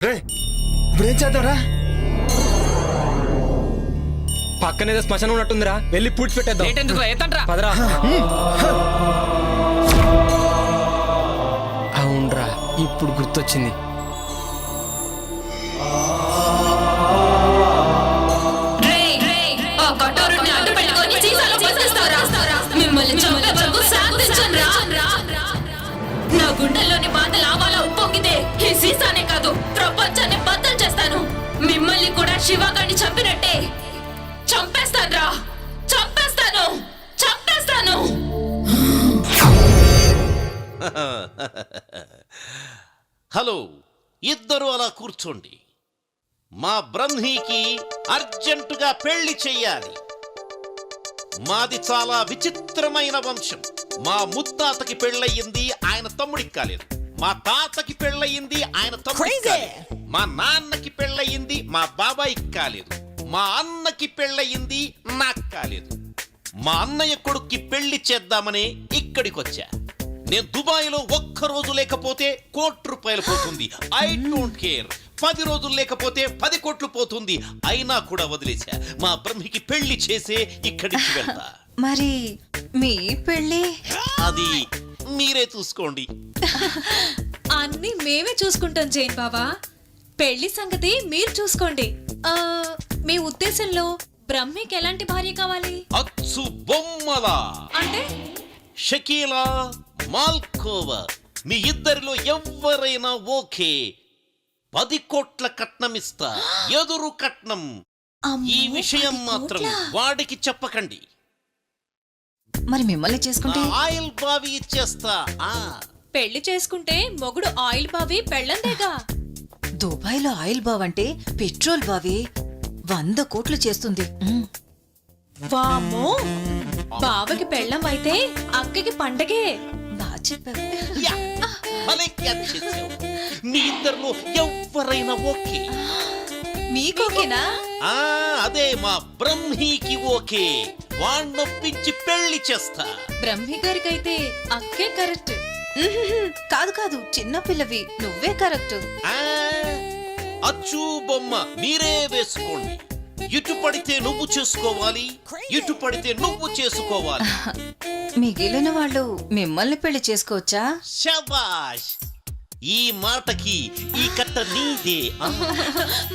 రే ఇప్పుడేం చేద్దాంరా? పక్కనేదో శ్మశానం ఉన్నట్టుందిరా, వెళ్ళి పూడ్చి పెట్టేద్దాం. పదరా. అవునరా, ఇప్పుడు గుర్తొచ్చింది. నా గుండెల్లోని బాధ లావాలా ఉప్పొంగితే ఈ సీసానే కాదు ప్రపంచాన్ని బద్దలు చేస్తాను. మిమ్మల్ని కూడా శివగాడిని చంపినట్టే చంపేస్తాను. హలో, ఇద్దరు అలా కూర్చోండి. మా బ్రహ్మీకి అర్జెంటుగా పెళ్లి చెయ్యాలి. మాది చాలా విచిత్రమైన వంశం. మా ముత్తాతకి పెళ్ళయింది, ఆయన తమ్ముడికి కాలేదు. మా తాతకి పెళ్ళయింది, ఆయన తమ్ముడికి కాలేదు. మా నాన్నకి పెళ్ళయింది, మా బాబాయికి కాలేదు. మా అన్నకి పెళ్ళయింది, నాకు కాలేదు. మా అన్నయ్య కొడుక్కి పెళ్లి చేద్దామని ఇక్కడికొచ్చా. నేను దుబాయ్లో ఒక్కరోజు లేకపోతే ₹1,00,00,000 పోతుంది. I don't care. 10 రోజులు లేకపోతే 10 కోట్లు పోతుంది. అయినా కూడా వదిలేశా. మా బ్రహ్మికి పెళ్లి చేసే ఇక్కడికి వెళ్తా. మరి మీ పెళ్ళి అది మీరే చూసుకోండి. అన్ని మేమే చూసుకుంటాం జైన్ బాబా. పెళ్లి సంగతి మీరు చూసుకోండి. మీ ఉద్దేశంలో బ్రహ్మికి ఎలాంటి భార్య కావాలి? అచ్చు బొమ్మలా అంటే షకీలా, మాల్కోవా, మీ ఇద్దరిలో ఎవరైనా ఓకే. 10 కోట్ల కట్నం ఇస్తా, ఎదురు కట్నం. ఈ విషయం మాత్రం వాడికి చెప్పకండి. మరి మిమ్మల్ని చేసుకుంటే ఆయిల్ బావి ఇచ్చేస్తా. పెళ్లి చేసుకుంటే మొగుడు ఆయిల్ బావి పెళ్ళందేగా. దుబాయ్లో ఆయిల్ బావ్ అంటే పెట్రోల్ బావి 100 కోట్లు చేస్తుంది. వామ్మో, బావకి పెళ్ళం అయితే అక్కకి పండగే. బాగా చెప్పావు. యా, భలే క్యాచ్ చేసావు. మీ ఇద్దరిలో ఎవరైనా ఓకే. మీకోకేనా? అదే మా బ్రహ్మీకి ఓకే. వాణ్ణొప్పించి పెళ్లి చేస్తా. బ్రహ్మి గారికైతే అక్కే కరెక్ట్. కాదు కాదు, చిన్న పిల్లవి, నువ్వే కరెక్ట్. అచ్చు బొమ్మ మీరే వేసుకోండి. ఇటు పడితే నువ్వు చేసుకోవాలి, ఇటు పడితే నువ్వు చేసుకోవాలి. మిగిలిన వాళ్ళు మిమ్మల్ని పెళ్లి చేసుకోవచ్చా? శబాష్, ఈ మాటకి ఈ కట్ట నీదే.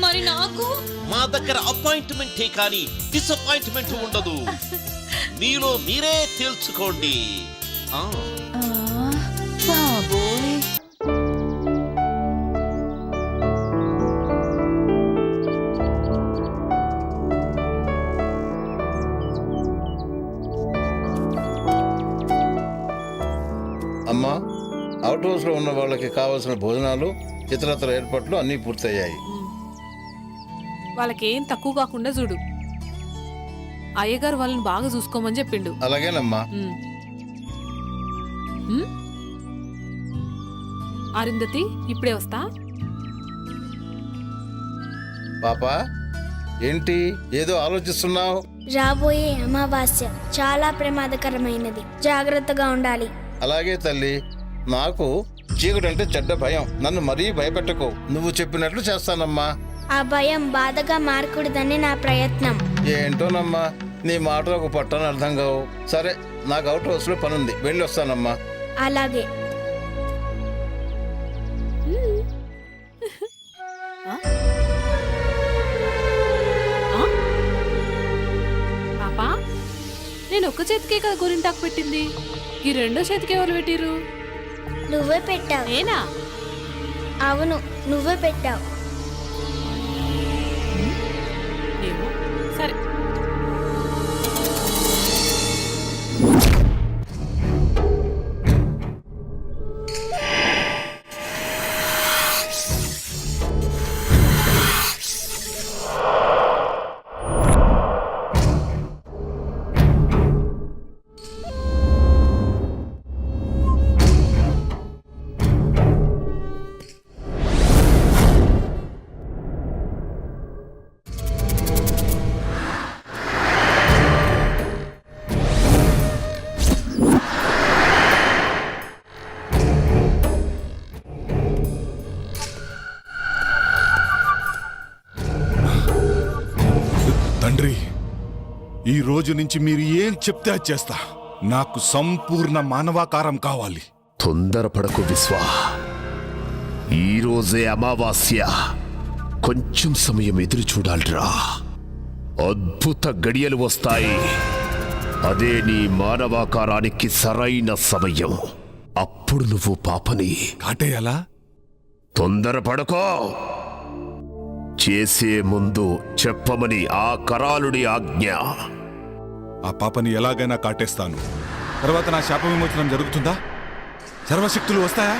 మరి నాకు మా దగ్గర అపాయింట్మెంటే కానీ డిసప్పాయింట్మెంట్ ఉండదు. మీలో మీరే తేల్చుకోండి. బాబోయ్, అమ్మా, అవుట్ హౌస్ లో ఉన్న వాళ్ళకి కావాల్సిన భోజనాలు, ఇతరత్ర ఏర్పాట్లు అన్నీ పూర్తయ్యాయి. వాళ్ళకేం తక్కువ కాకుండా చూడు. అయ్యగారు వాళ్ళని బాగా చూసుకోమని చెప్పిండు. అలాగేనమ్మా. అరుంధతి, ఇప్పుడే వస్తా. పాపా, ఏంటి ఏదో ఆలోచిస్తున్నావు? రాబోయే అమావాస్య చాలా ప్రమాదకరమైనది, జాగ్రత్తగా ఉండాలి. అలాగే తల్లి, నాకు చీకటంటే చెడ్డ భయం. నన్ను మరీ భయపెట్టకు. నువ్వు చెప్పినట్లు చేస్తానమ్మా. ఆ భయం బాధగా మారకూడదని నా ప్రయత్నం. ఏంటోనమ్మా, నీ మాట ఒక పట్టని అర్థం కావు. సరే, నాకు అవుట్ హౌస్ లో పనుంది, వెళ్ళి వస్తానమ్మా. అలాగే. పాపా, నేను ఒక్క చేతికే కదా గోరింటాకు పెట్టింది. ఈ రెండో చేతికి ఎవరు పెట్టిరు? నువ్వే పెట్టావు. నేనా? అవును, నువ్వే పెట్టావు. ఏమో, సరే. ఈ రోజు నుంచి మీరు ఏం చెప్తే అది చేస్తా. నాకు సంపూర్ణ మానవాకారం కావాలి. తొందరపడకు విశ్వా, ఈరోజే అమావాస్య. కొంచెం సమయం ఎదురు చూడాలిరా. అద్భుత గడియలు వస్తాయి. అదే నీ మానవాకారానికి సరైన సమయం. అప్పుడు నువ్వు పాపని కాటేయాలా? తొందరపడకో. చేసే ముందు చెప్పమని ఆ కరాలుడి ఆజ్ఞ. ఆ పాపని ఎలాగైనా కాటేస్తాను. తర్వాత నా శాప విమోచనం జరుగుతుందా? సర్వశక్తులు వస్తాయా?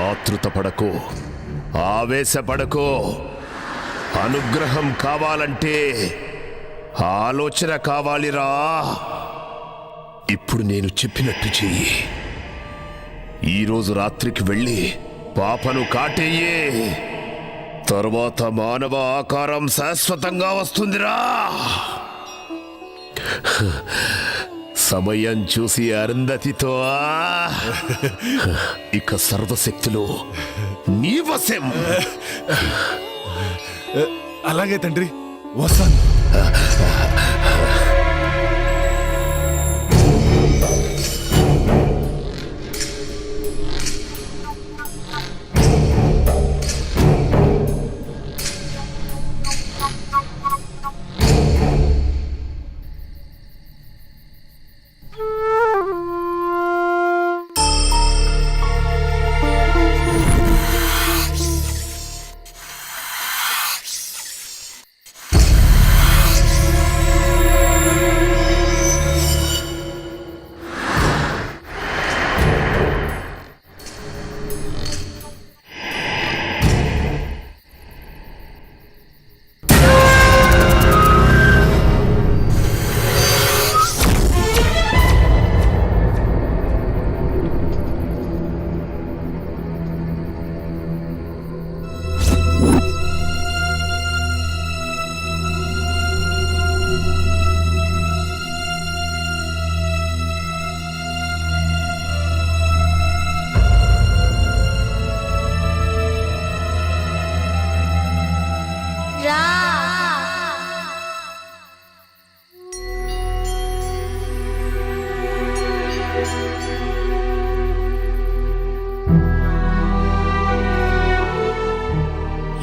ఆతృత పడకో, ఆవేశపడకో. అనుగ్రహం కావాలంటే ఆలోచన కావాలిరా. ఇప్పుడు నేను చెప్పినట్టు చెయ్యి. ఈరోజు రాత్రికి వెళ్ళి పాపను కాటేయే. తర్వాత మానవ ఆకారం శాశ్వతంగా వస్తుందిరా. సమయం చూసి అరుంధతితో ఇక సర్వశక్తులు నీ వశం. అలాగే తండ్రి, వస్తాను.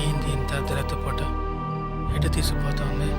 ఏంది ఇంత అర్ధరాత్రి పూట ఎటు తీసుకుపోతుంది?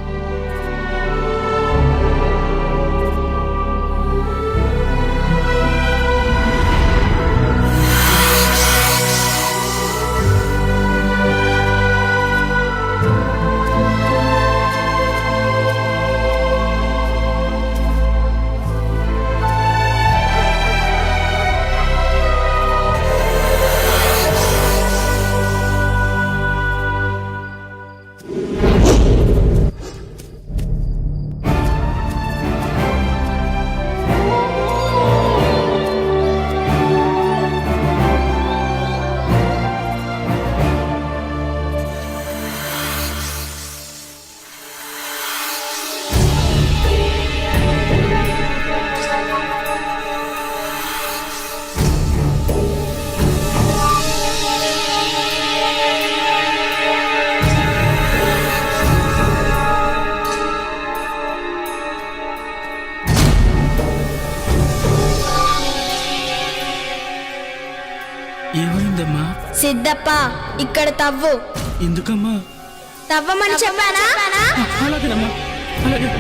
ఏమైందమ్మా? సిద్ధప్ప ఇక్కడ తవ్వు. ఎందుకమ్మా? తవ్వమని చెప్పానా? అలాగేనమ్మా, అలాగే.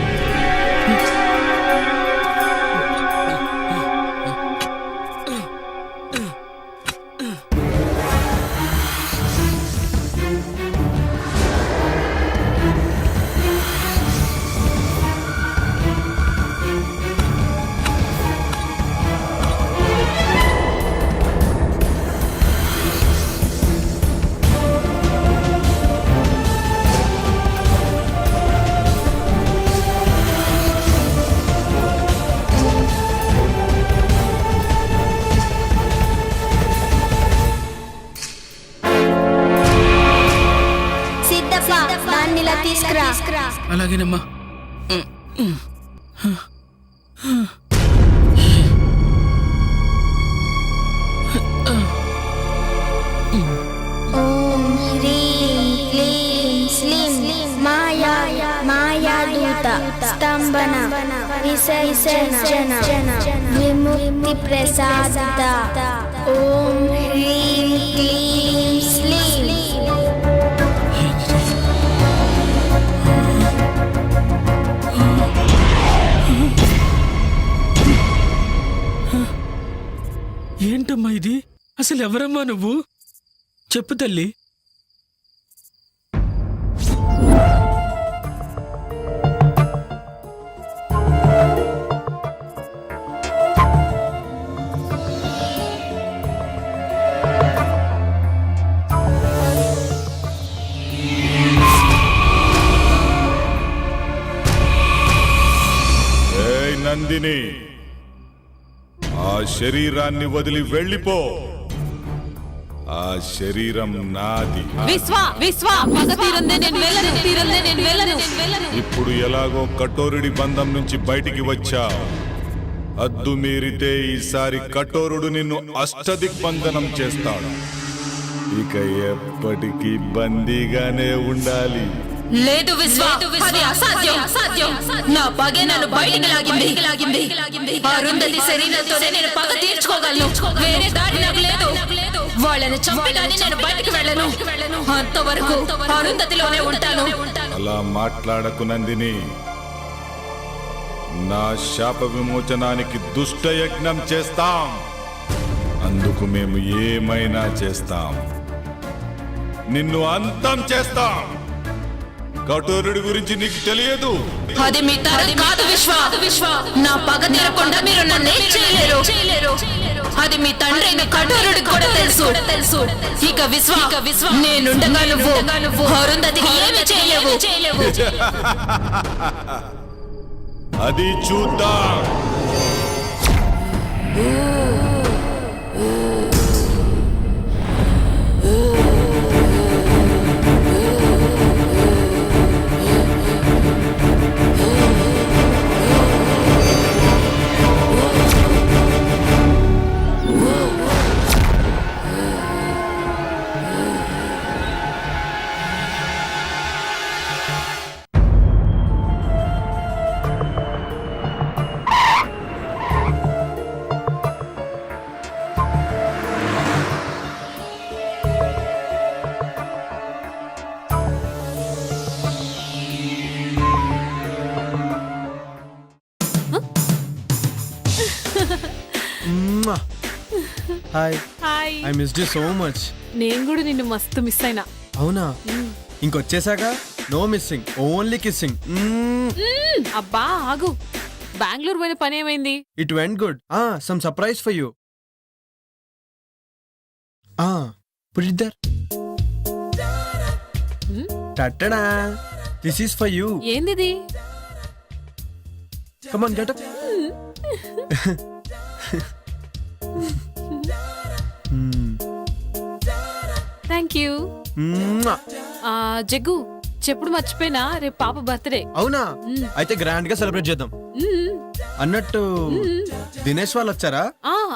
దాన్ని ఇలా తీసుకురా. అలాగేనమ్మా. ఓం హ్రీం క్లీం శ్లీం మాయా మాయాదూత స్తంభన విసర్జన విముక్తి ప్రసాద ఓం హ్రీం క్లీం శ్లీం. ఏంటమ్మా ఇది? అసలు ఎవరమ్మా నువ్వు? చెప్పు తల్లి. ఏయ్ నందిని, ఆ శరీరాన్ని వదిలి వెళ్ళిపో. ఆ శరీరం నాది. ఇప్పుడు ఎలాగో కఠోరుడి బంధం నుంచి బయటికి వచ్చా. అద్దు మీరితే ఈసారి కఠోరుడు నిన్ను అష్టదిగ్బంధనం చేస్తాడు. ఇక ఎప్పటికీ బందీగానే ఉండాలి. లేదు విశ్వ, అది అసాధ్యం. నా పగే నన్ను బయటికి లాగింది. అరుంధతి శరీరంతోనే నేను పగ తీర్చుకోగలను. వేరే దారి నాకు లేదు. వాళ్ళని చంపి కానీ నేను బయటికి వెళ్ళను. అంతవరకు అరుంధతిలోనే ఉంటాను. అలా మాట్లాడకు నందిని. నా శాప విమోచనానికి దుష్ట యజ్ఞం చేస్తాం. అందుకు మేము ఏమైనా చేస్తాం. నిన్ను అంతం చేస్తాం. కఠోరుడి గురించి నీకు తెలియదు. అది మీ తరం కాదు విశ్వ. నా పగ తీరకుండా మీరు నన్ను ఏం చేయలేరు. అది మీ తండ్రి కఠోరుడికి కూడా తెలుసు. ఇక విశ్వ, నేనుండగా నువ్వు అరుంధతిని ఏమీ చేయలేవు. అది చూద్దాం. Hi, hi. I missed you so much. నేను కూడా నిన్ను మస్తు మిస్ అయినా. అవునా? ఇంకొచ్చేసాక నో మిస్సింగ్, ఓన్లీ కిస్సింగ్. అబ్బా ఆగు. బెంగళూరు పోయిన పని ఏమైంది? It went good. Some surprise for you. Put it there. Tada, this is for you. ఏందిది? Come on, get up. Thank you. Jaggu, చెప్పుడు మర్చిపోయినా, రేపు పాప బర్త్డే. అవునా? అయితే గ్రాండ్ గా సెలబ్రేట్ చేద్దాం. అన్నట్టు దినేష్ వాళ్ళు వచ్చారా?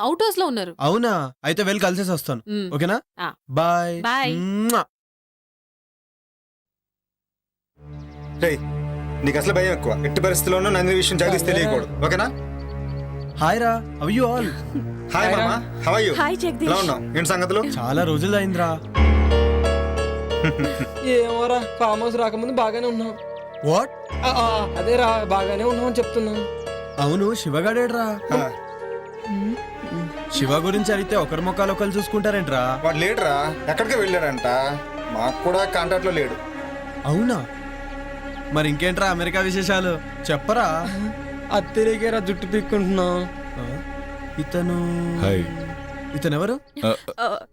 అవుట్ హౌస్ లో ఉన్నారు. అవునా? అయితే వెళ్ళి కలిసేసి వస్తాను. ఓకేనా? Bye bye. నీకు అసలు భయం ఎక్కువ. ఎట్టి పరిస్థితుల్లోనూ నందిని విషయం జగదీష్ తెలియకూడదు. ఓకేనా? హాయ్ రా, హౌ యు ఆల్? హాయ్ మామా, హౌ ఆర్ యు? ఎలా ఉన్నావు? ఏంటి సంగతులు? చాలా రోజులు అయిందిరా. ఏమోరా, ఫామ్ హౌస్ రాకముందు బాగానే ఉన్నాం. వాట్? అదేరా, బాగానే ఉన్నాం అని చెప్తున్నాం. అవును, శివగాడేడ్రా? శివ గురించి అడిగితే ఒకరి మొక్కలు ఒకరు చూసుకుంటారేంట్రా? వాడు లేడురా, ఎక్కడికి వెళ్ళాడంట. మాకు కూడా కాంటాక్ట్ లో లేడు. అవునా? మరి ఇంకేంట్రా అమెరికా విశేషాలు చెప్పరా? అత్తరికేరా జుట్టు పీక్కుంటున్నాం. ఇతను హాయ్. ఇతను ఎవరు?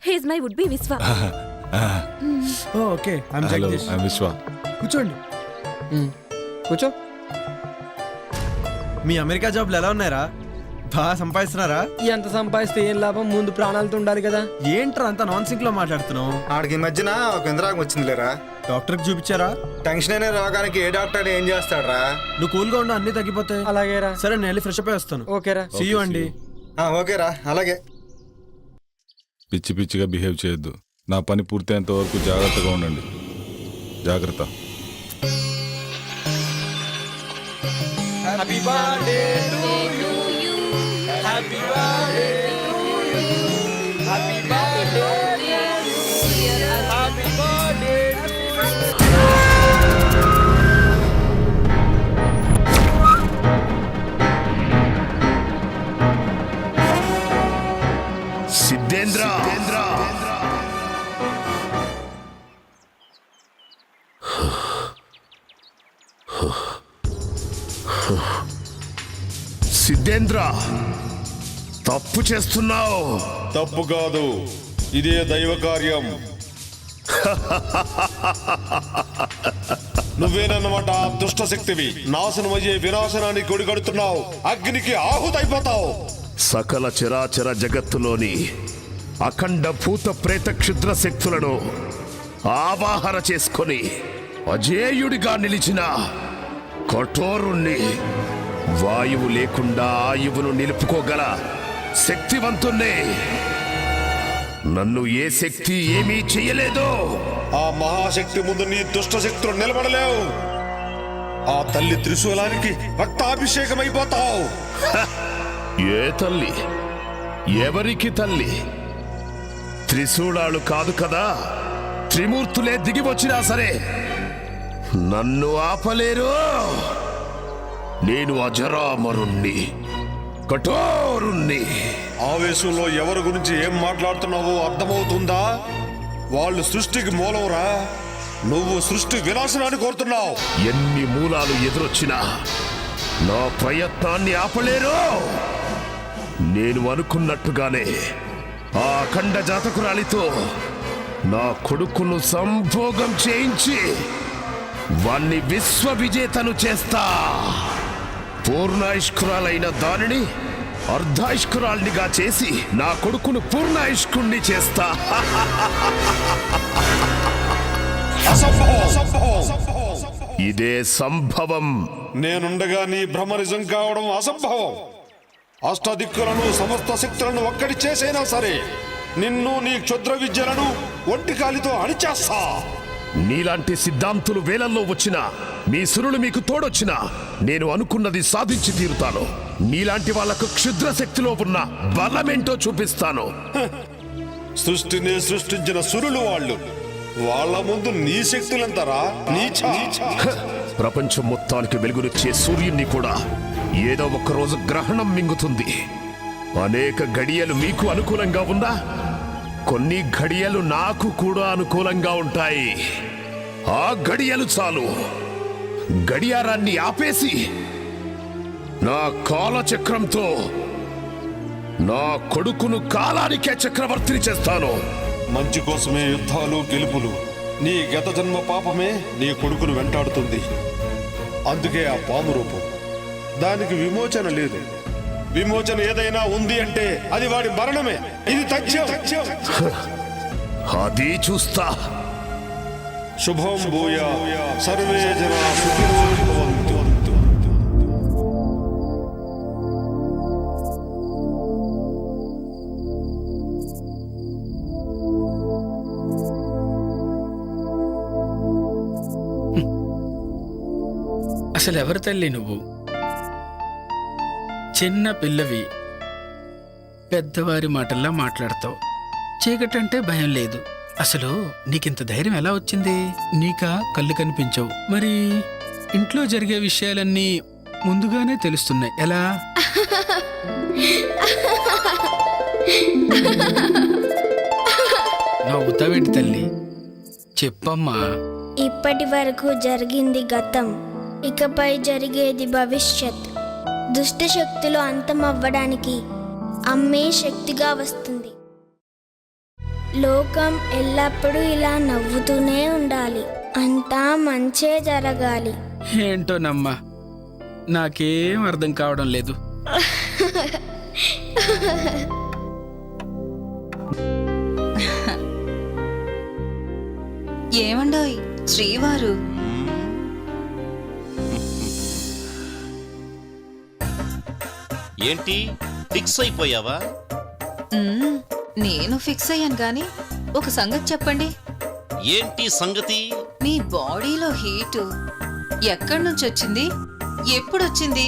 హీస్ మై వుడ్ బి విశ్వ. Okay, I am hello, Jagadish. I am విశ్వ. కూర్చోండి. కూర్చో. మీ అమెరికా జాబ్లు ఎలా ఉన్నాయరా? బాగా సంపాదిస్తున్నారా? ఎంత సంపాదిస్తే ఏం లాభం? ముందు ప్రాణాలతో ఉండాలి కదా. ఏంట్రా అంత నాన్ సింక్ లో మాట్లాడుతున్నావు? ఆడికి ఈ మధ్యన ఒక ఇంద్రాగం వచ్చింది లేరా. డాక్టర్కి చూపించారా? టెన్షన్ అనే రోగానికి ఏ డాక్టర్ ఏం చేస్తాడరా? నువ్వు కూల్గా ఉండు, అన్ని తగ్గిపోతాయి. అలాగేరా. సరే, నేను వెళ్ళి ఫ్రెష్ అప్ అయి వస్తాను. ఓకేరా. సీ యూ అండి. ఓకేరా, అలాగే. పిచ్చి పిచ్చిగా బిహేవ్ చేయొద్దు. నా పని పూర్తయ్యేంత వరకు జాగ్రత్తగా ఉండండి. జాగ్రత్త. Happy birthday to you happy birthday to you happy birthday happy birthday Siddhendra Siddhendra తప్పు చేస్తున్నావు. తప్పు కాదు, ఇదే దైవ కార్యం. నువ్వేనన్నమాట ఆ దుష్ట శక్తివి. నాశనమయ్యే వినాశనానికి కొడిగడుతున్నావు. అగ్నికి ఆహుతైపోతావు. సకల చరాచర జగత్తులోని అఖండ భూత ప్రేత క్షుద్ర శక్తులను ఆవాహన చేసుకొని అజేయుడిగా నిలిచిన కఠోరుణ్ణి, వాయువు లేకుండా ఆయువును నిలుపుకోగల శక్తివంతుణ్ణి. నన్ను ఏ శక్తి ఏమీ చెయ్యలేదు. ఆ మహాశక్తి ముందు నీ దుష్ట శక్తులు నిలబడలేవు. ఆ తల్లి త్రిశూలానికి రక్తాభిషేకమైపోతావు. ఏ తల్లి? ఎవరికి తల్లి? త్రిశూలాలు కాదు కదా, త్రిమూర్తులే దిగి వచ్చినా సరే నన్ను ఆపలేరు. నేను అజరామరుణ్ణి, కఠోరుణ్ణి. ఆవేశంలో ఎవరి గురించి ఏం మాట్లాడుతున్నావో అర్థమవుతుందా? వాళ్ళు సృష్టికి మూలవురా. నువ్వు సృష్టి వినాశనాన్ని కోరుతున్నావు. ఎన్ని మూలాలు ఎదురొచ్చినా నా ప్రయత్నాన్ని ఆపలేరు. నేను అనుకున్నట్టుగానే ఆ అఖండ జాతకురాలితో నా కొడుకును సంభోగం చేయించి వాణ్ణి విశ్వ విజేతను చేస్తా. పూర్ణాయుష్కురాలైన దానిని అర్ధాయుష్కురాల్నిగా చేసి నా కొడుకును పూర్ణాయుష్కుణ్ణి చేస్తా. ఇదే సంభవం. నేనుండగా నీ భ్రమ నిజం కావడం అసంభవం. అష్టదిక్కులను సమస్త శక్తులను ఒక్కటి చేసైనా సరే నిన్ను నీ క్షుద్ర విద్యలను ఒంటి కాలితో అణిచేస్తా. నీలాంటి సిద్ధాంతులు వేలల్లో వచ్చినా, మీ సురులు మీకు తోడొచ్చినా నేను అనుకున్నది సాధించి తీరుతాను. నీలాంటి వాళ్లకు క్షుద్ర శక్తిలో ఉన్న బలమేంటో చూపిస్తాను. సృష్టిని సృష్టించిన సురులు వాళ్ళు. వాళ్ళ ముందు నీ శక్తులంతరా? ప్రపంచం మొత్తానికి వెలుగునిచ్చే సూర్యుణ్ణి కూడా ఏదో ఒక రోజు గ్రహణం మింగుతుంది. అనేక గడియలు మీకు అనుకూలంగా ఉందా? కొన్ని గడియలు నాకు కూడా అనుకూలంగా ఉంటాయి. ఆ గడియలు చాలు. గడియారాన్ని ఆపేసి నా కాలచక్రంతో నా కొడుకును కాలానికే చక్రవర్తిని చేస్తాను. మంచి కోసమే యుద్ధాలు, గెలుపులు. నీ గత జన్మ పాపమే నీ కొడుకును వెంటాడుతుంది. అందుకే ఆ పాము రూపం. దానికి విమోచన లేదు. విమోచన ఏదైనా ఉంది అంటే అది వాడి మరణమే. ఇది తథ్యం. అది చూస్తా. శుభం భూయా సర్వే జనా సుఖినో భవంతు. అసలు ఎవరి తల్లి నువ్వు? చిన్న పిల్లవి, పెద్దవారి మాటల్లా మాట్లాడతావు. చీకటంటే భయం లేదు. అసలు నీకింత ధైర్యం ఎలా వచ్చింది? నీకా కళ్ళు కనిపించవు, మరి ఇంట్లో జరిగే విషయాలన్నీ ముందుగానే తెలుస్తున్నాయి. ఎలా? నవ్వుతావేంటి తల్లి? చెప్పమ్మా. ఇప్పటి వరకు జరిగింది గతం, ఇకపై జరిగేది భవిష్యత్. దుష్ట శక్తులు అంతమవ్వడానికి అమ్మే శక్తిగా వస్తుంది. లోకం ఎల్లప్పుడూ ఇలా నవ్వుతూనే ఉండాలి. అంతా మంచే జరగాలి. ఏంటోనమ్మా, నాకేం అర్థం కావడం లేదు. ఏమండోయ్ శ్రీవారు? ఏంటి ఫిక్స్ అయిపోయావా? నేను ఫిక్స్ అయ్యాను గాని ఒక సంగతి చెప్పండి. ఏంటి సంగతి? మీ బాడీలో హీటు ఎక్కడి నుంచి వచ్చింది? ఎప్పుడొచ్చింది?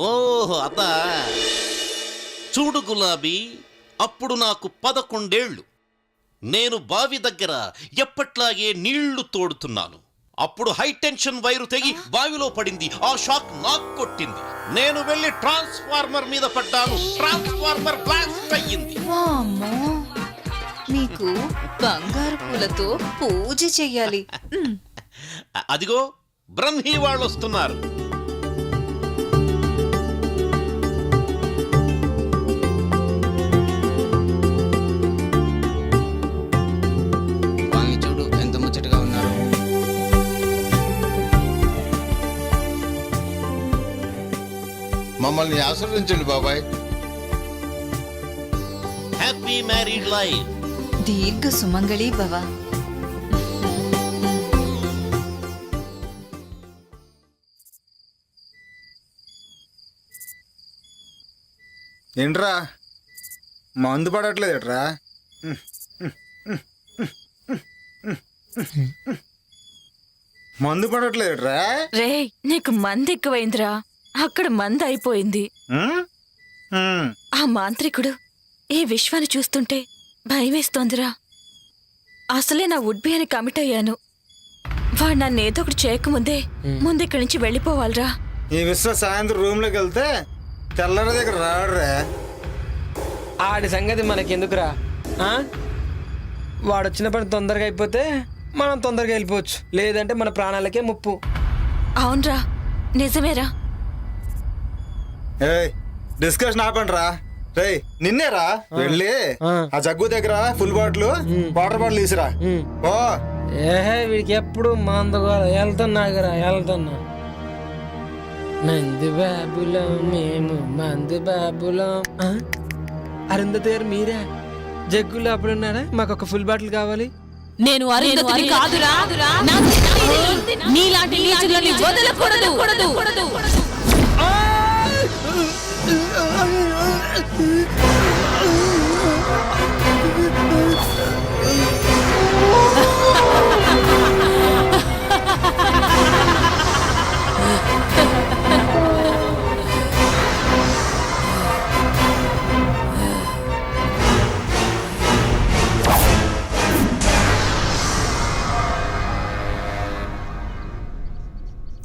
ఓహో అదా. చూడు గులాబీ, అప్పుడు నాకు 11 ఏళ్ళు. నేను బావి దగ్గర ఎప్పట్లాగే నీళ్లు తోడుతున్నాను. అప్పుడు హై టెన్షన్ వైరు తెగి బావిలో పడింది. ఆ షాక్ నాకు కొట్టింది. నేను వెళ్ళి ట్రాన్స్ఫార్మర్ మీద పడ్డాను. ట్రాన్స్ఫార్మర్ బ్లాస్ట్ అయ్యింది. వామ్మో, మీకు బంగారు పూలతో పూజ చెయ్యాలి. అదిగో బ్రహ్మీ వాళ్ళు వస్తున్నారు. వాళ్ళని చూడు ఎంత ముచ్చటగా ఉన్నారు. మమ్మల్ని ఆశీర్వదించండి బాబాయ్. Happy married life. దీర్ఘ సుమంగళి భవ. ఏంట్రా మందు పడట్లేదట్రా? మందు పడట్లేదట్రా? రే నీకు మంది ఎక్కువైందిరా. అక్కడ మంది అయిపోయింది. ఆ మాంత్రికుడు ఈ విశ్వాన్ని చూస్తుంటే భయమేస్తోందిరా. అసలే నా వుడ్బి అని కమిట్ అయ్యాను. వాడు నన్ను ఏదో ఒకటి చేయకముందే ముందు నుంచి వెళ్ళిపోవాలిరా. ఈ విశ్వ సాయంత్రం రూమ్లోకి వెళ్తే తెల్లర దగ్గర రాడురా. ఆడి సంగతి మనకెందుకురా? వాడు వచ్చిన పని తొందరగా అయిపోతే మనం తొందరగా వెళ్ళిపోవచ్చు. లేదంటే మన ప్రాణాలకే ముప్పు. అవునరా, నిజమేరా. ఏయ్ డిస్కషన్ ఆపండిరా. రేయ్ నిన్నేరా వెళ్ళి ఆ జగ్గు దగ్గర ఫుల్ బాటిల్ వాటర్ బాటిల్ తీసిరా. ఓ ఏహే వీడికి ఎప్పుడు మందుగా వెళ్తున్నాగరా, వెళ్తున్నా. మందు బాబులం మేము, మందు బాబులం. అరుంధతి గారు మీరే జగ్గులో అప్పుడున్నారా? మాకు ఒక ఫుల్ బాటిల్ కావాలి. నేను అరుంధతిని కాదురా. నీలాంటి నీచులని వదలకూడదు.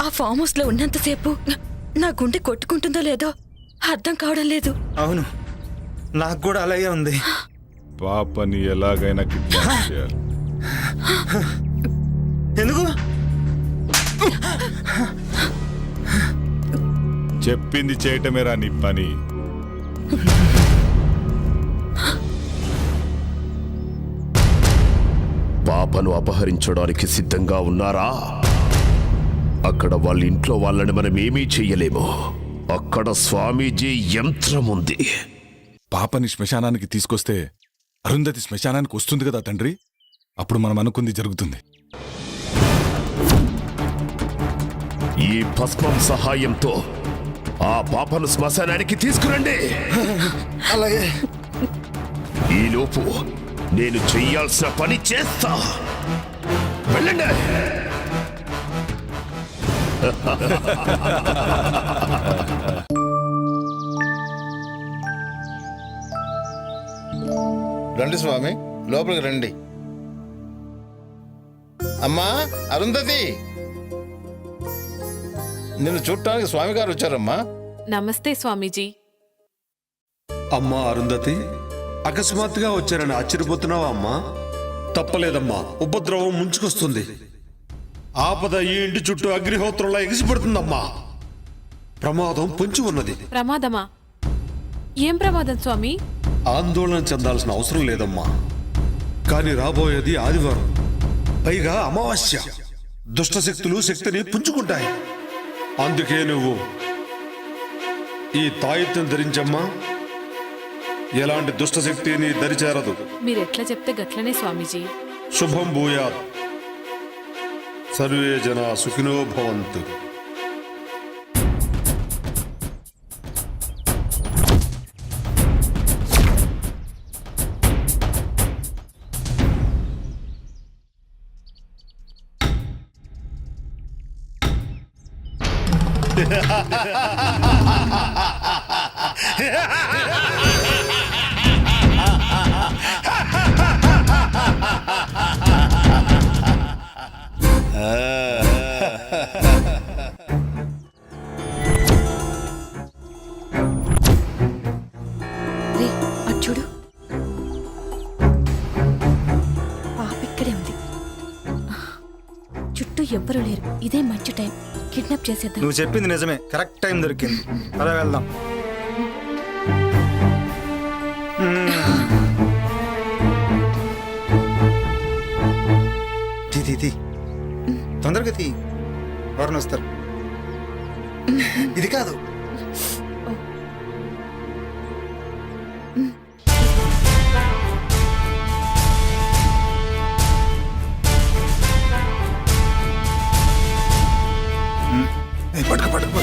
ఆ ఫామ్ హౌస్ లో ఉన్నంతసేపు నా గుండె కొట్టుకుంటుందో లేదో అర్థం కావడం లేదు. అవును, నాకు కూడా అలాగే ఉంది. పాపని ఎలాగైనా కిడ్నాప్ చేయాలి. ఎందుకు? చెప్పింది చేయటమేరా నీ పని. పాపను అపహరించడానికి సిద్ధంగా ఉన్నారా? అక్కడ వాళ్ళ ఇంట్లో వాళ్ళని మనం ఏమీ చెయ్యలేము. అక్కడ స్వామీజీ యంత్రం ఉంది. పాపని శ్మశానానికి తీసుకొస్తే అరుంధతి శ్మశానానికి వస్తుంది కదా తండ్రి. అప్పుడు మనం అనుకుంది జరుగుతుంది. ఈ భస్మం సహాయంతో ఆ పాపను శ్మశానానికి తీసుకురండి. అలాగే. ఈలోపు నేను చెయ్యాల్సిన పని చేస్తా. వెళ్ళండి. రండి స్వామి, లోపలికి రండి. అమ్మా అరుంధతి, నిన్ను చూడటానికి స్వామి గారు వచ్చారమ్మా. నమస్తే స్వామీజీ. అమ్మా అరుంధతి, అకస్మాత్తుగా వచ్చారని ఆశ్చర్యపోతున్నావా అమ్మా? తప్పలేదమ్మా, ఉపద్రవం ముంచుకొస్తుంది. ఆపద ఈ ఇంటి చుట్టూ అగ్నిహోత్రంలా ఎగిసిపడుతుందమ్మా. ప్రమాదం పొంచి ఉన్నది. ప్రమాదమా? ఏం ప్రమాదం స్వామి? ఆందోళన చెందాల్సిన అవసరం లేదమ్మా. కానీ రాబోయేది ఆదివారం, పైగా అమావాస్య. దుష్టశక్తులు శక్తిని పుంజుకుంటాయి. అందుకే నువ్వు ఈ తాయెత్తును ధరించమ్మా. ఎలాంటి దుష్టశక్తి నీ దరిచేరదు. మీరెట్లా చెప్తే గట్లనే స్వామీజీ. శుభం భూయాత్. సర్వే జనా సుఖినో భవంతు. అటు చూడు, పాప ఇక్కడే ఉంది. చుట్టూ ఎవ్వరూ లేరు. ఇదే మంచి టైం, కిడ్నాప్ చేసేద్దాం. నువ్వు చెప్పింది నిజమే, కరెక్ట్ టైం దొరికింది. అలా వెళ్దాం. తీ తొందరగా తీ, ఎవరిని వస్తారు. ఇది కాదు. పట్టుకు పట్టుకు.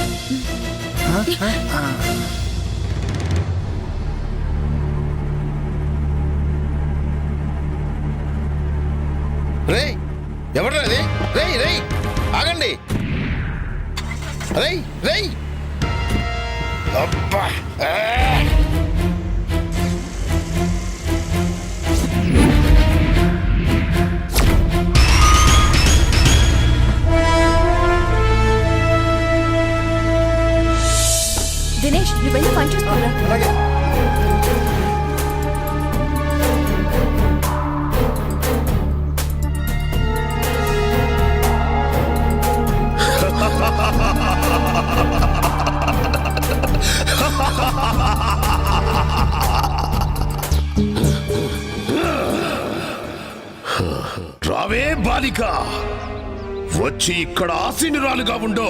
రేయ్ ఎవరు అది? రేయ్ రేయ్ ఆగండి. రేయ్ రేయ్ అబ్బా దినేష్, నువ్వు వెళ్ళి పని చూసుకోరా. అలాగే. రావే బాలిక, వచ్చి ఇక్కడ ఆసీనురాలుగా ఉండో.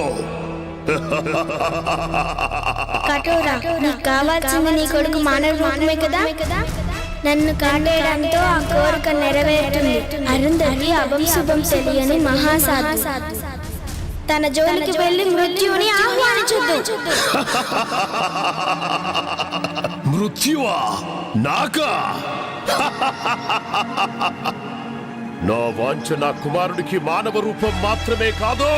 కఠోరా, నీకు కావాల్సింది నీ కొడుకు మానవ రూపమే కదా. నన్ను కాటేయడంతో ఆ కోరిక నెరవేరుతుంది. అరుంధతి అభం శుభం తెలియని మహాసాధు. తన జోలికి వెళ్ళి మృత్యువుని ఆహ్వానించొద్దు. మృత్యువా? నాకా? నా వాంఛ నా కుమారుడికి మానవ రూపం మాత్రమే కాదు,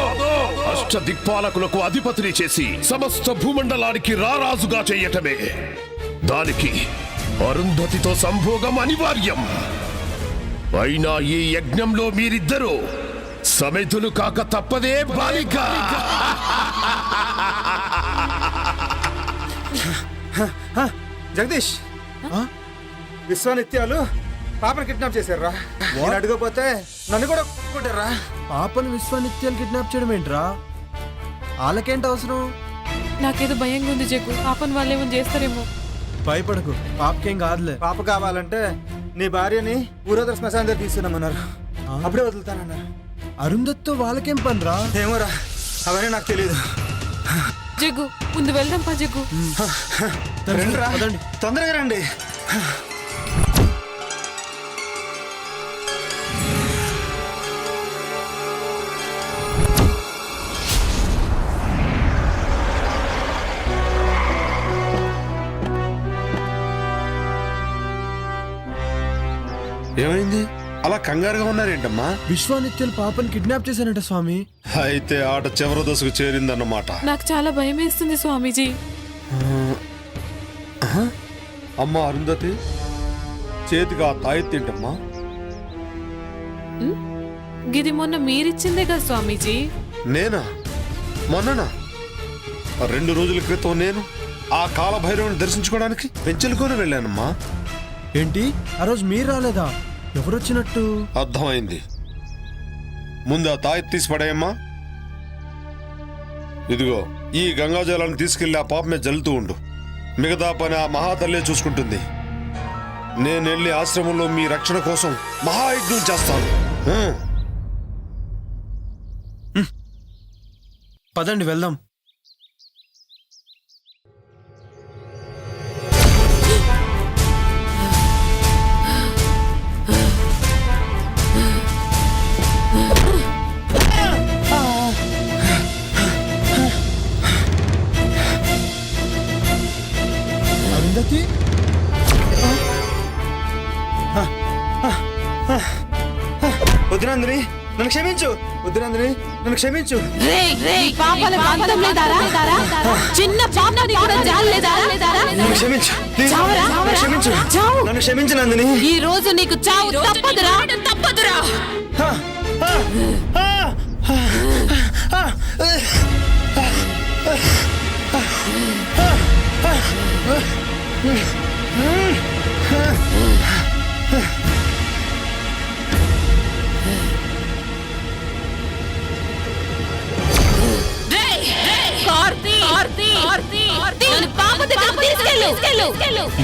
అష్ట దిక్పాలకులకు అధిపతిని చేసి సమస్త భూమండలానికి రారాజుగా చేయటమే. దానికి అరుంధతితో సంభోగం అనివార్యం. అయినా ఈ యజ్ఞంలో మీరిద్దరూ సమితులు కాక తప్పదే బాలిక. జగదీష్, విశ్వానిత్యాలు పాపను కిడ్నాప్ చేశారా? నేను అడగపోతే నన్ను కూడా కొట్టారా? పాపను విశ్వానిత్యాలు కిడ్నాప్ చేయడం ఏంట్రా? వాళ్ళకేంటి అవసరం? నాకేదో భయంగా ఉంది జగ్గు, పాపని వాళ్ళు ఏమైనా చేస్తారేమో. భయపడకు, పాపకేం కాదులే. పాప కావాలంటే నీ భార్యని ఊరోదర శ్మశానం దగ్గర తీసుకున్నామన్నారు. అప్పుడే వదులుతానన్నారు. అరుంధతితో వాళ్ళకేం పనిరా? ఏమోరా, అవన్నీ నాకు తెలియదు. జగ్గు, ముందు వెళ్దాం పా జగ్గు. రండిరా, తొందరగా రండి. ఏమైంది? అలా కంగారుగా ఉన్నారేంటమ్మా? విశ్వానిత్యాలు పాపని కిడ్నాప్ చేశానంట స్వామి. అయితే ఆట చివరి దశకు చేరిందన్నమాట. నాకు చాలా భయం వేస్తుంది స్వామీజీ. అమ్మా అరుంధతి, చేతికి ఆ తాయెత్తేంటమ్మా? గిది మొన్న మీరిచ్చిందే కదా స్వామీజీ. నేనా? మొన్ననా? 2 రోజుల క్రితం నేను ఆ కాలభైరవుని దర్శించుకోవడానికి పెంచెలుకొని వెళ్ళానమ్మా. ఏంటి, ఆ రోజు మీరు రాలేదా? ఎవరొచ్చినట్టు? అర్థమైంది. ముందు ఆ తాయెత్తు తీసి పడేయమ్మా. ఇదిగో, ఈ గంగాజలాన్ని తీసుకెళ్లి ఆ పాప మీద జల్లుతూ ఉండు. మిగతా పని ఆ మహాతల్లే చూసుకుంటుంది. నేను వెళ్ళి ఆశ్రమంలో మీ రక్షణ కోసం మహాయజ్ఞం చేస్తాను. పదండి వెళ్దాం. అరుంధతి, వదినందిని నన్ను క్షమించు. వద్దు నందిని, నన్ను క్షమించు. చిన్న పాపని కూడా జాలేదా? నన్ను క్షమించు, ప్లీజ్. నన్ను క్షమించు, నన్ను క్షమించు నందిని. ఈ రోజు నీకు చావు తప్పదురా, తప్పదురా.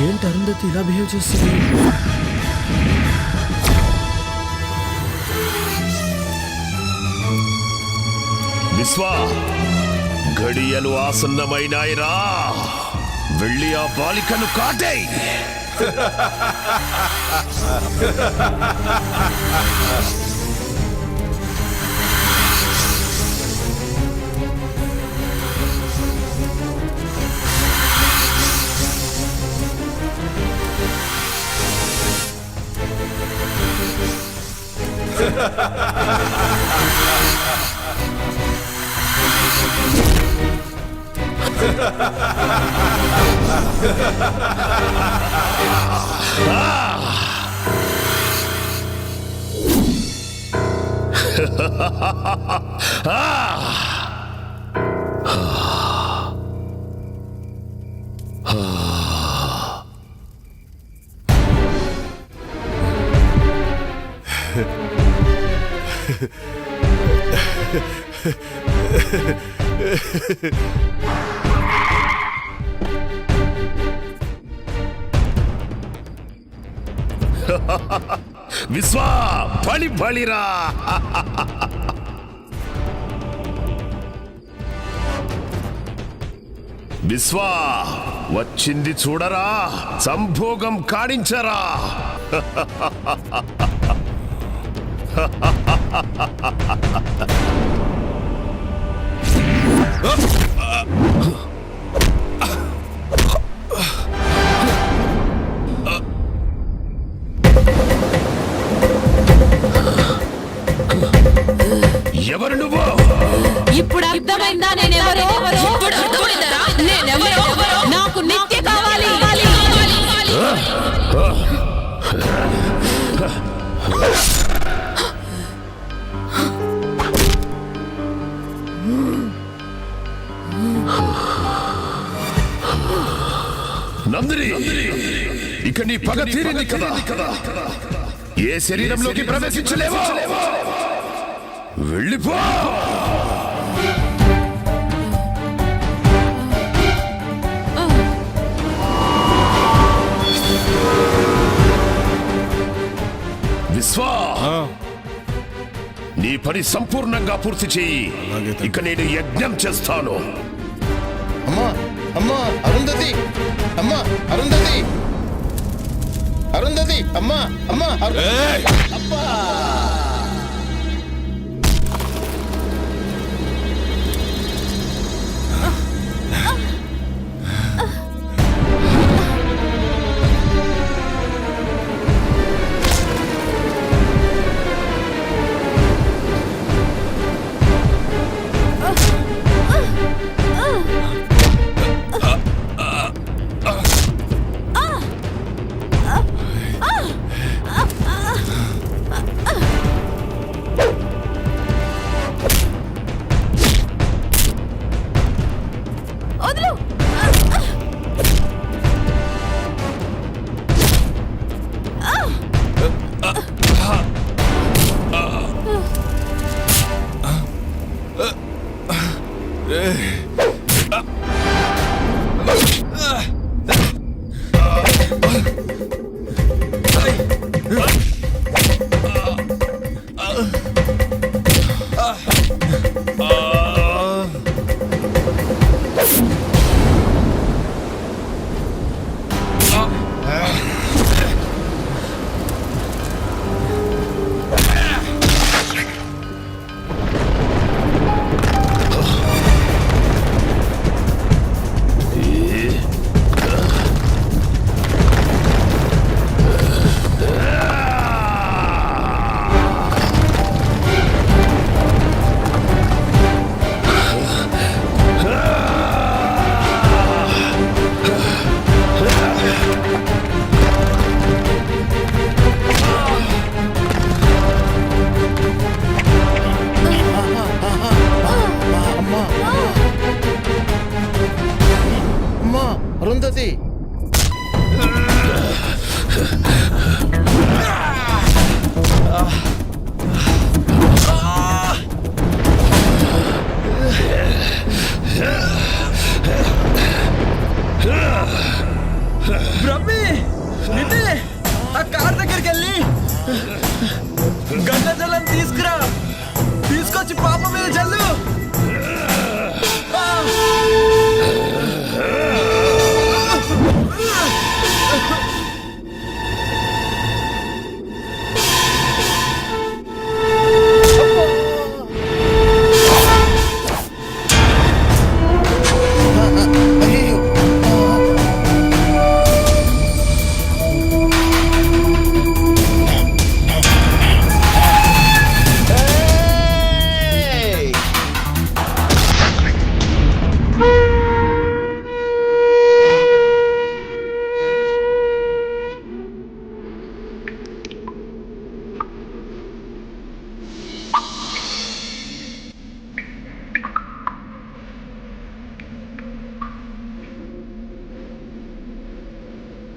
ఏంటి అరుంధతి ఇలా బిహేవ్ చేస్తుంది? విశ్వా, ఘడియలు ఆసన్నమైనాయిరా. వెళ్ళి ఆ బాలికను కాటేయ్. విశ్వా, బలి బలిరా. విశ్వా, వచ్చింది చూడరా, సంభోగం కాడించరా. ఎవరు నువ్వు? ఇప్పుడు అర్థమైందా నేనెవరో? ఇప్పుడు అర్థమైందా నేనెవరో? నాకు నిత్య కావాలి. నందిని, ఇక నీ పగ తీరింది కదా. ఏ శరీరంలోకి ప్రవేశించలేవో వెళ్ళిపో. విశ్వా, నీ పని సంపూర్ణంగా పూర్తి చెయ్యి. ఇక నేను యజ్ఞం చేస్తాను. అమ్మా, అమ్మా, అరుంధతి, అమ్మా, అరుంధతి, అరుంధతి, అమ్మా, అమ్మా, అబ్బా.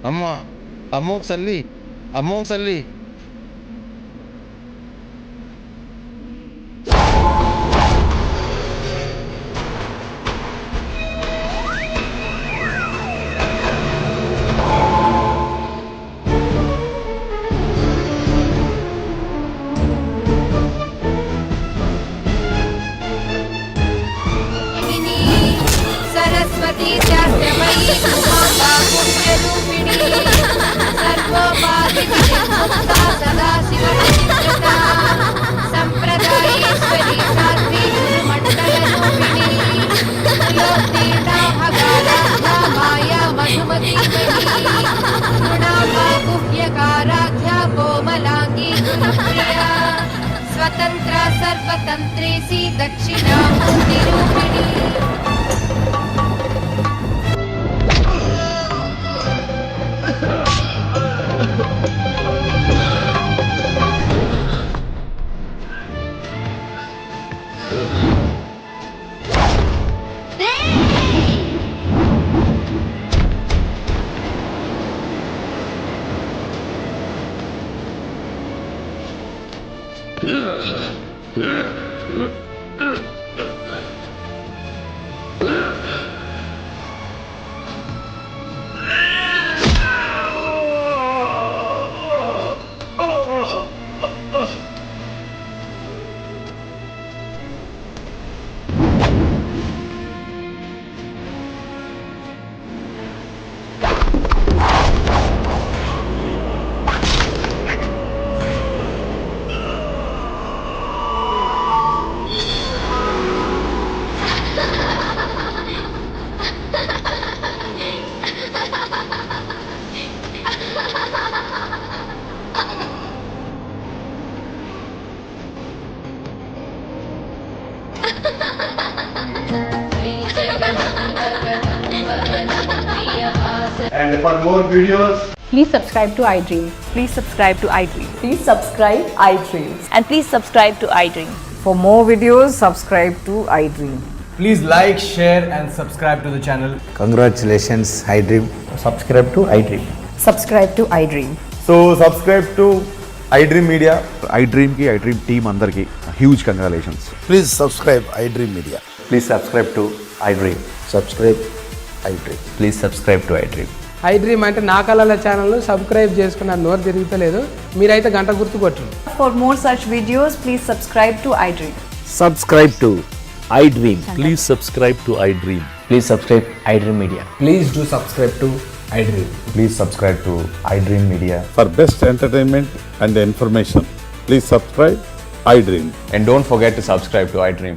అమ్మా అమ్మ ఒకసారి అమ్మ ఒకసారి सरस्वती शास्त्रमयी माता पुण्यरूपिणी सर्वोपाधिमुक्ता सदा शिवचित्रता संप्रदायेश्वरी साध्वी गुरुमण्डलरूपिणी त्रिलोकीर्णा भगाराध्या माया Madhumati गुणाभा गुह्यकाराध्या कोमलांगी गुणप्रिया स्वतन्त्रा सर्वतन्त्रेसी दक्षिणामूर्तिरूपिणी And for more videos, please subscribe to iDream. Please subscribe to iDream. Please subscribe iDream. And please subscribe to iDream. For more videos, subscribe to iDream. please like, share and subscribe to the channel. Congratulations, iDream. Subscribe to iDream. Subscribe to iDream. So subscribe to iDream Media. iDream కి iDream team అందరికి huge congratulations. Please subscribe iDream media. Please subscribe to iDream. Subscribe iDream. Please subscribe to iDream. iDream అంటే నా కళల channel subscribe చేసుకున్న నోరు తిరుగుతలేదు, మీరైతే గంట గుర్తు కొట్టండి. For more such videos, please subscribe to iDream. Subscribe to iDream. Please subscribe to iDream. Please subscribe iDream Media. Please do subscribe to iDream. Please subscribe to iDream Media. For best entertainment and information, please subscribe iDream. And don't forget to subscribe to iDream.